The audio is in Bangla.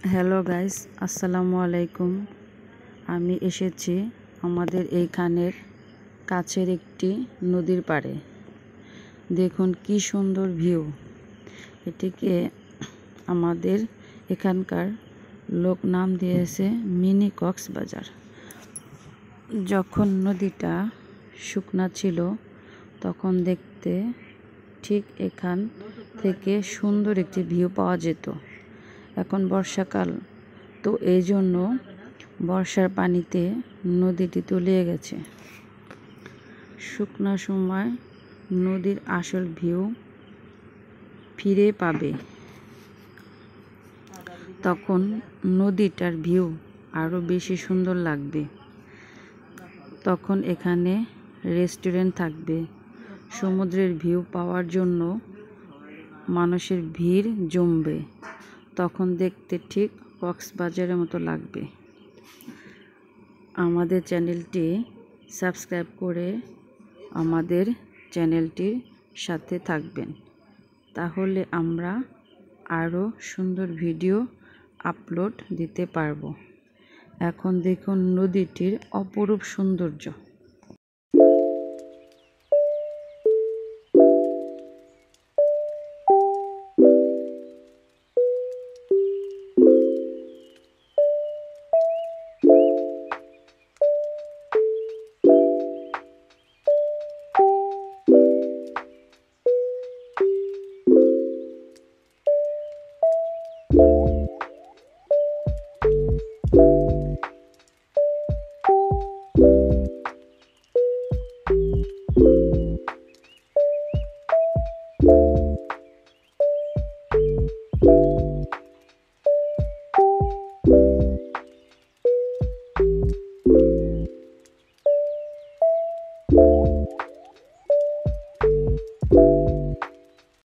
হ্যালো গাইস, আসসালামু আলাইকুম। আমি এসেছি আমাদের এইখানের কাছের একটি নদীর পাড়ে। দেখুন কি সুন্দর ভিউ। এটিকে আমাদের এখানকার লোক নাম দিয়েছে মিনি কক্সবাজার। যখন নদীটা শুকনা ছিল তখন দেখতে ঠিক এখান থেকে সুন্দর একটি ভিউ পাওয়া যেত। এখন বর্ষাকাল, তো এই জন্য বর্ষার পানিতে নদীটি তলিয়ে গেছে। শুকনো সময় নদীর আসল ভিউ ফিরে পাবে, তখন নদীটার ভিউ আরও বেশি সুন্দর লাগবে। তখন এখানে রেস্টুরেন্ট থাকবে, সমুদ্রের ভিউ পাওয়ার জন্য মানুষের ভিড় জমবে। তখন দেখতে ঠিক কক্সবাজারের মতো লাগবে। আমাদের চ্যানেলটি সাবস্ক্রাইব করে আমাদের চ্যানেলটির সাথে থাকবেন, তাহলে আমরা আরও সুন্দর ভিডিও আপলোড দিতে পারবো। এখন দেখুন নদীটির অপরূপ সৌন্দর্য।